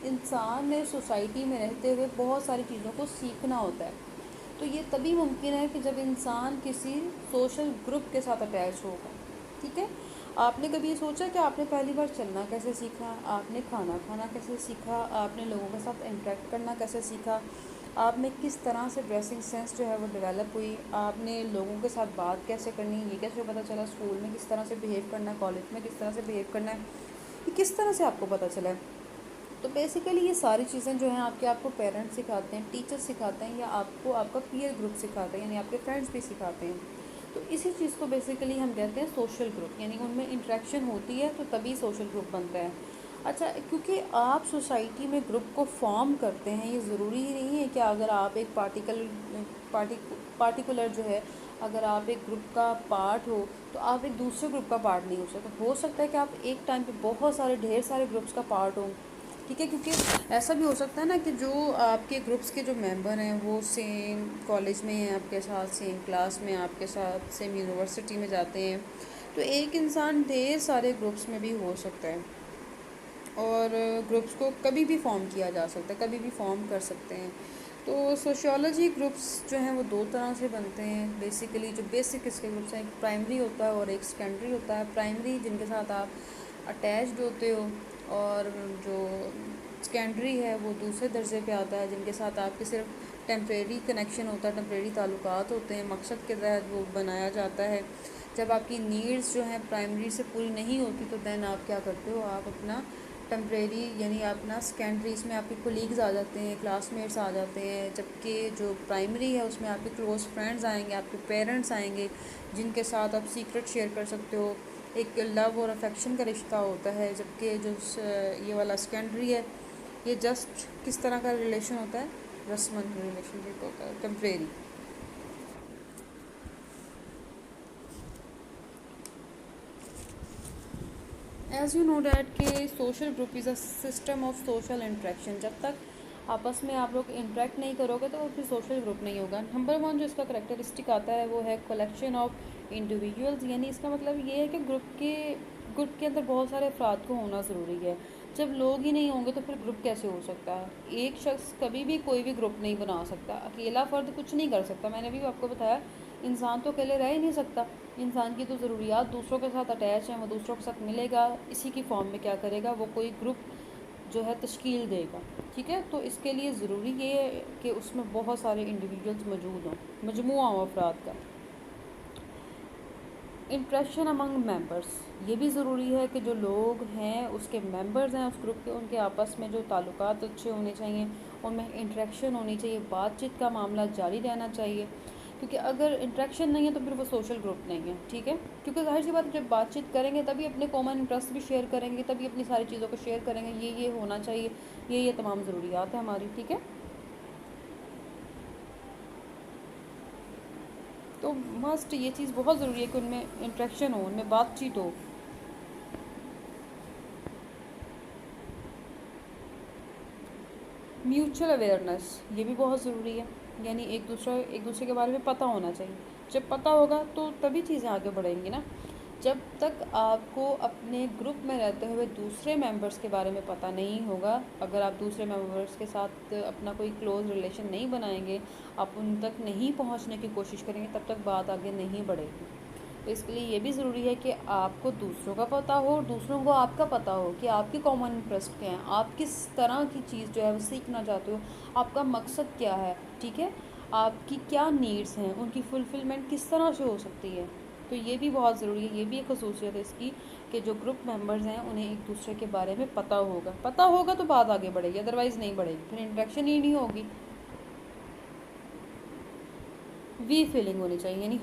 इंसान ने सोसाइटी में रहते हुए बहुत सारी चीज़ों को सीखना होता है। तो ये तभी मुमकिन है कि जब इंसान किसी सोशल ग्रुप के साथ अटैच होगा। ठीक है, आपने कभी ये सोचा कि आपने पहली बार चलना कैसे सीखा, आपने खाना खाना कैसे सीखा, आपने लोगों के साथ इंटरेक्ट करना कैसे सीखा, आप में किस तरह से ड्रेसिंग सेंस जो है वो डेवलप हुई, आपने लोगों के साथ बात कैसे करनी है ये कैसे पता चला, स्कूल में किस तरह से बिहेव करना है, कॉलेज में किस तरह से बिहेव करना है, ये किस तरह से आपको पता चला है। तो बेसिकली ये सारी चीज़ें जो हैं आपको पेरेंट्स सिखाते हैं, टीचर्स सिखाते हैं, या आपको आपका पीयर ग्रुप सिखाते हैं, यानी आपके फ्रेंड्स भी सिखाते हैं। तो इसी चीज़ को बेसिकली हम कहते हैं सोशल ग्रुप, यानी उनमें इंटरेक्शन होती है तो तभी सोशल ग्रुप बनता है। अच्छा, क्योंकि आप सोसाइटी में ग्रुप को फॉर्म करते हैं, ये ज़रूरी ही नहीं है कि अगर आप एक पार्टिकुलर जो है, अगर आप एक ग्रुप का पार्ट हो तो आप एक दूसरे ग्रुप का पार्ट नहीं हो सकते। हो सकता है कि आप एक टाइम पे बहुत सारे ढेर सारे ग्रुप्स का पार्ट हों। ठीक है, क्योंकि ऐसा भी हो सकता है ना कि जो आपके ग्रुप्स के जो मेंबर हैं वो सेम कॉलेज में हैं आपके साथ, सेम क्लास में आपके साथ, सेम यूनिवर्सिटी में जाते हैं। तो एक इंसान ढेर सारे ग्रुप्स में भी हो सकता है, और ग्रुप्स को कभी भी फॉर्म किया जा सकता है, कभी भी फॉर्म कर सकते हैं। तो सोशियोलॉजी ग्रुप्स जो हैं वो दो तरह से बनते हैं बेसिकली। जो बेसिक इसके ग्रुप्स हैं, एक प्राइमरी होता है और एक सेकेंडरी होता है। प्राइमरी जिनके साथ आप अटैच्ड होते हो, और जो सेकेंडरी है वो दूसरे दर्जे पे आता है, जिनके साथ आपके सिर्फ टेम्परेरी कनेक्शन होता है, टेम्परेरी ताल्लुकात होते हैं, मकसद के तहत वो बनाया जाता है। जब आपकी नीड्स जो हैं प्राइमरी से पूरी नहीं होती तो देन आप क्या करते हो, आप अपना टेम्परेरी यानी अपना सेकेंडरी, इसमें आपके कोलीग्स आ जाते हैं, क्लासमेट्स आ जाते हैं। जबकि जो प्राइमरी है उसमें आपके क्लोज़ फ्रेंड्स आएंगे, आपके पेरेंट्स आएंगे, जिनके साथ आप सीक्रेट शेयर कर सकते हो, एक लव और अफेक्शन का रिश्ता होता है। जबकि जो ये वाला सेकेंडरी है, ये जस्ट किस तरह का रिलेशन होता है, रस्मन रिलेशनशिप होता है, temporary. As you know that के social group is a system of social interaction. जब तक आपस में आप लोग इंटरेक्ट नहीं करोगे तो फिर सोशल ग्रुप नहीं होगा। नंबर वन जो इसका करेक्टरिस्टिक आता है वो है कलेक्शन ऑफ इंडिविजुअल्स, यानी इसका मतलब ये है कि ग्रुप के अंदर बहुत सारे अफराद को होना ज़रूरी है। जब लोग ही नहीं होंगे तो फिर ग्रुप कैसे हो सकता है। एक शख्स कभी भी कोई भी ग्रुप नहीं बना सकता, अकेला फ़र्द कुछ नहीं कर सकता। मैंने भी आपको बताया, इंसान तो अकेले रह ही नहीं सकता। इंसान की तो ज़रूरियात दूसरों के साथ अटैच हैं, वो दूसरों के साथ मिलेगा, इसी की फॉर्म में क्या करेगा, वो कोई ग्रुप जो है तश्कील देगा। ठीक है, तो इसके लिए ज़रूरी ये है कि उसमें बहुत सारे इंडिविजुअल्स मौजूद हों, मजमुआ हो अफराद का। इंटरेक्शन अमंग मेंबर्स, ये भी ज़रूरी है कि जो लोग हैं उसके मेंबर्स हैं उस ग्रुप के, उनके आपस में जो ताल्लुकात अच्छे होने चाहिए, उनमें इंटरेक्शन होनी चाहिए, बातचीत का मामला जारी रहना चाहिए, क्योंकि अगर इंटरेक्शन नहीं है तो फिर वो सोशल ग्रुप नहीं है, ठीक है। क्योंकि जाहिर सी बात, जब बातचीत करेंगे तभी अपने कॉमन इंटरेस्ट भी शेयर करेंगे, तभी अपनी सारी चीज़ों को शेयर करेंगे, ये होना चाहिए, ये तमाम ज़रूरियात है हमारी, ठीक है। तो मस्ट ये चीज़ बहुत ज़रूरी है कि उनमें इंटरेक्शन हो, उनमें बातचीत हो। म्यूचुअल अवेयरनेस, ये भी बहुत ज़रूरी है, यानी एक दूसरे के बारे में पता होना चाहिए। जब पता होगा तो तभी चीज़ें आगे बढ़ेंगी ना। जब तक आपको अपने ग्रुप में रहते हुए दूसरे मेंबर्स के बारे में पता नहीं होगा, अगर आप दूसरे मेंबर्स के साथ अपना कोई क्लोज़ रिलेशन नहीं बनाएंगे, आप उन तक नहीं पहुंचने की कोशिश करेंगे, तब तक बात आगे नहीं बढ़ेगी। तो इसके लिए ये भी ज़रूरी है कि आपको दूसरों का पता हो और दूसरों को आपका पता हो कि आपके कॉमन इंटरेस्ट क्या हैं, आप किस तरह की चीज़ जो है वो सीखना चाहते हो, आपका मकसद क्या है, ठीक है, आपकी क्या नीड्स हैं, उनकी फुलफ़िलमेंट किस तरह से हो सकती है। तो ये भी बहुत ज़रूरी है, ये भी एक खसूसियत है इसकी कि जो ग्रुप मेंबर्स हैं उन्हें एक दूसरे के बारे में पता होगा तो बात आगे बढ़ेगी, अदरवाइज़ नहीं बढ़ेगी, फिर इंटरेक्शन ही नहीं होगी। वी फीलिंग होनी चाहिए, यानी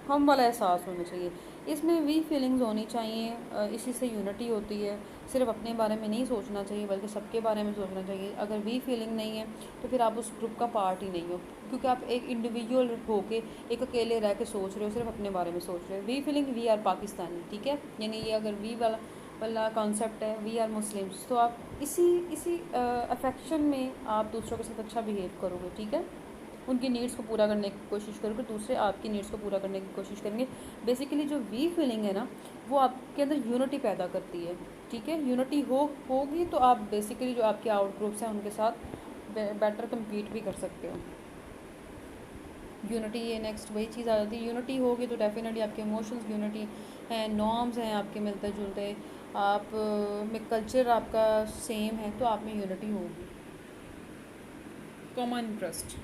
हम वाला एहसास होना चाहिए, इसमें वी फीलिंग्स होनी चाहिए। इसी से यूनिटी होती है। सिर्फ अपने बारे में नहीं सोचना चाहिए बल्कि सबके बारे में सोचना चाहिए। अगर वी फीलिंग नहीं है तो फिर आप उस ग्रुप का पार्ट ही नहीं हो, क्योंकि आप एक इंडिविजुअल होके एक अकेले रह के सोच रहे हो, सिर्फ अपने बारे में सोच रहे हो। We feeling we are Pakistani, ठीक है, यानी ये अगर वी वाला कॉन्सेप्ट है, वी आर मुस्लिम्स, तो आप इसी अफेक्शन में आप दूसरों के साथ अच्छा बिहेव करोगे, ठीक है। उनकी नीड्स को पूरा करने की कोशिश करोगे, दूसरे आपकी नीड्स को पूरा करने की कोशिश करेंगे। बेसिकली जो वी फीलिंग है ना, वो आपके अंदर यूनिटी पैदा करती है, ठीक है। यूनिटी होगी तो आप बेसिकली जो आपके आउट ग्रुप्स हैं उनके साथ बेटर कम्पीट भी कर सकते हो। यूनिटी, ये नेक्स्ट वही चीज़ आ जाती है। यूनिटी होगी तो डेफिनेटली आपके इमोशंस यूनिटी हैं, नॉर्म्स हैं आपके मिलते जुलते, आप में कल्चर आपका सेम है, तो आप में यूनिटी होगी। कॉमन इंटरेस्ट,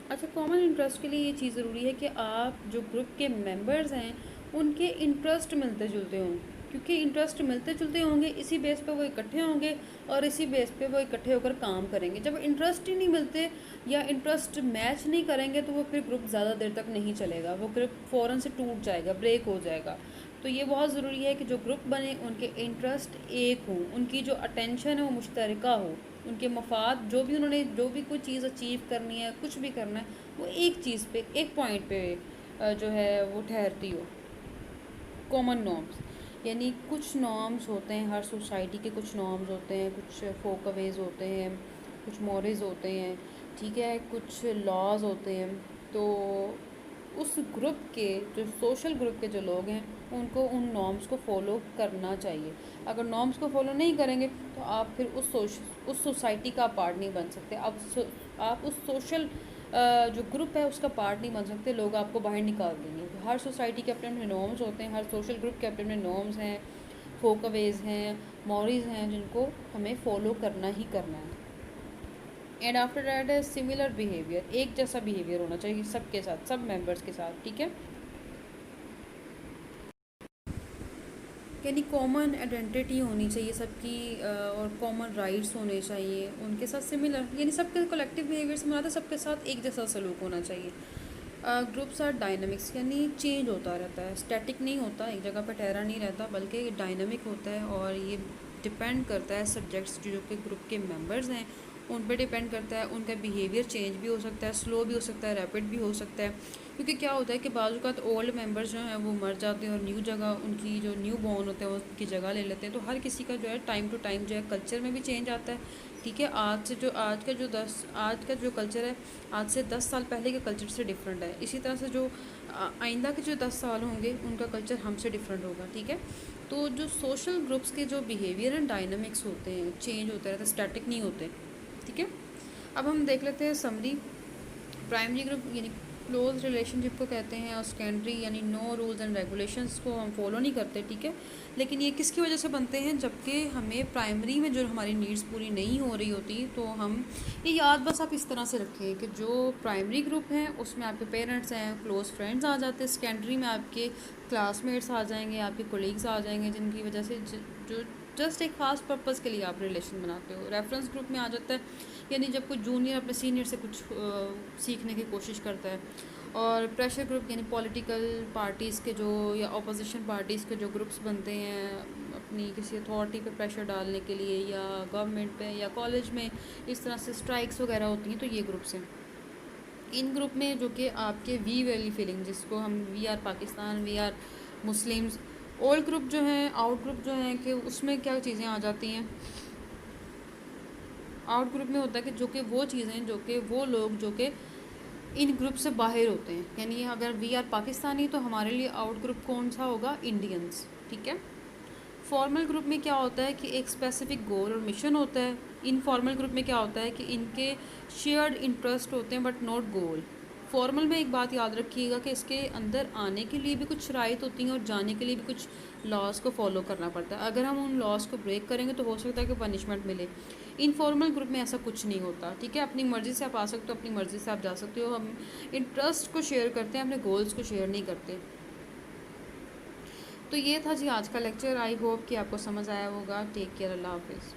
अच्छा, कॉमन इंटरेस्ट के लिए ये चीज़ ज़रूरी है कि आप जो ग्रुप के मेंबर्स हैं उनके इंटरेस्ट मिलते जुलते हों, क्योंकि इंटरेस्ट मिलते जुलते होंगे, इसी बेस पे वो इकट्ठे होंगे और इसी बेस पे वो इकट्ठे होकर काम करेंगे। जब इंटरेस्ट ही नहीं मिलते या इंटरेस्ट मैच नहीं करेंगे तो वो फिर ग्रुप ज़्यादा देर तक नहीं चलेगा, वो ग्रुप फ़ौरन से टूट जाएगा, ब्रेक हो जाएगा। तो ये बहुत ज़रूरी है कि जो ग्रुप बने उनके इंटरेस्ट एक हों, उनकी जो अटेंशन है वो मुश्तरका हो, उनके मफाद जो भी कोई चीज़ अचीव करनी है, कुछ भी करना है, वो एक चीज़ पे, एक पॉइंट पे जो है वो ठहरती हो। कॉमन नॉर्म्स, यानी कुछ नॉर्म्स होते हैं, हर सोसाइटी के कुछ नॉर्म्स होते हैं, कुछ फोकवेज होते हैं, कुछ मॉरल्स होते हैं, ठीक है, कुछ लॉज होते हैं। तो उस ग्रुप के जो सोशल ग्रुप के जो लोग हैं उनको उन नॉर्म्स को फॉलो करना चाहिए। अगर नॉर्म्स को फॉलो नहीं करेंगे तो आप फिर उस सोसाइटी का पार्ट नहीं बन सकते। आप उस सोशल जो ग्रुप है उसका पार्ट नहीं बन सकते, लोग आपको बाहर निकाल देंगे। तो हर सोसाइटी के अपने अपने नॉर्म्स होते हैं, हर सोशल ग्रुप के अपने अपने नॉर्म्स हैं, फोकवेज हैं, मॉरल्स हैं, जिनको हमें फॉलो करना ही करना है। एंड आफ्टर दैट है सिमिलर बिहेवियर, एक जैसा बिहेवियर होना चाहिए सबके साथ, सब मेंबर्स के साथ, ठीक है। यानी कॉमन आइडेंटिटी होनी चाहिए सबकी, और कॉमन राइट्स होने चाहिए उनके साथ सिमिलर, यानी सबके कलेक्टिव बिहेवियर से मुराद है सबके साथ एक जैसा सलूक होना चाहिए। ग्रुप्स आर डायनामिक्स, यानी चेंज होता रहता है, स्टैटिक नहीं होता, एक जगह पर ठहरा नहीं रहता, बल्कि डायनामिक होता है। और ये डिपेंड करता है सब्जेक्ट्स जो के ग्रुप के मेंबर्स हैं उन पर डिपेंड करता है। उनका बिहेवियर चेंज भी हो सकता है, स्लो भी हो सकता है, रैपिड भी हो सकता है, क्योंकि क्या होता है कि बाज़ औक़ात ओल्ड मेंबर्स जो हैं वो मर जाते हैं और न्यू जगह उनकी जो न्यू बॉर्न होते हैं उसकी जगह ले लेते हैं। तो हर किसी का जो है टाइम टू टाइम जो है कल्चर में भी चेंज आता है, ठीक है। आज का जो कल्चर है आज से 10 साल पहले के कल्चर से डिफरेंट है। इसी तरह से जो आइंदा के जो 10 साल होंगे उनका कल्चर हमसे डिफरेंट होगा, ठीक है। तो जो सोशल ग्रुप्स के जो बिहेवियर एंड डायनामिक्स होते हैं, चेंज होते रहते हैं, स्टैटिक नहीं होते, ठीक है। अब हम देख लेते हैं समरी। प्राइमरी ग्रुप यानी क्लोज रिलेशनशिप को कहते हैं, और सेकेंडरी यानी नो रूल्स एंड रेगुलेशंस को हम फॉलो नहीं करते, ठीक है। लेकिन ये किसकी वजह से बनते हैं, जबकि हमें प्राइमरी में जो हमारी नीड्स पूरी नहीं हो रही होती, तो हम ये याद बस आप इस तरह से रखें कि जो प्राइमरी ग्रुप है उसमें आपके पेरेंट्स हैं, क्लोज फ्रेंड्स आ जाते हैं, सेकेंडरी में आपके क्लासमेट्स आ जाएंगे, आपके कोलीग्स आ जाएंगे, जिनकी वजह से जो जस्ट एक ख़ास पर्पज़ के लिए आप रिलेशन बनाते हो। रेफरेंस ग्रुप में आ जाता है, यानी जब कोई जूनियर अपने सीनियर से कुछ सीखने की कोशिश करता है। और प्रेशर ग्रुप यानी पॉलिटिकल पार्टीज़ के जो या अपोजिशन पार्टीज़ के जो ग्रुप्स बनते हैं अपनी किसी अथॉरिटी पे प्रेशर डालने के लिए, या गवर्नमेंट पे या कॉलेज में इस तरह से स्ट्राइक्स वगैरह होती हैं, तो ये ग्रुप्स हैं। इन ग्रुप में जो कि आपके वी वाली फीलिंग, जिसको हम we are Pakistan, we are Muslims, old group जो है, आउट ग्रुप जो है, कि उसमें क्या चीज़ें आ जाती हैं। आउट ग्रुप में होता है कि जो कि वो चीज़ें, जो कि वो लोग जो कि इन ग्रुप से बाहर होते हैं। यानी अगर वी आर पाकिस्तानी तो हमारे लिए आउट ग्रुप कौन सा होगा, इंडियंस, ठीक है। फॉर्मल ग्रुप में क्या होता है कि एक स्पेसिफिक गोल और मिशन होता है। इनफॉर्मल ग्रुप में क्या होता है कि इनके शेयर्ड इंटरेस्ट होते हैं बट नॉट गोल। फॉर्मल में एक बात याद रखिएगा कि इसके अंदर आने के लिए भी कुछ शराइत होती हैं और जाने के लिए भी कुछ लॉज को फॉलो करना पड़ता है। अगर हम उन लॉज को ब्रेक करेंगे तो हो सकता है कि पनिशमेंट मिले। इनफॉर्मल ग्रुप में ऐसा कुछ नहीं होता, ठीक है। अपनी मर्ज़ी से आप आ सकते हो, अपनी मर्ज़ी से आप जा सकते हो। हम इंटरेस्ट को शेयर करते हैं, अपने गोल्स को शेयर नहीं करते। तो ये था जी आज का लेक्चर। आई होप कि आपको समझ आया होगा। टेक केयर, अल्लाह हाफिज़।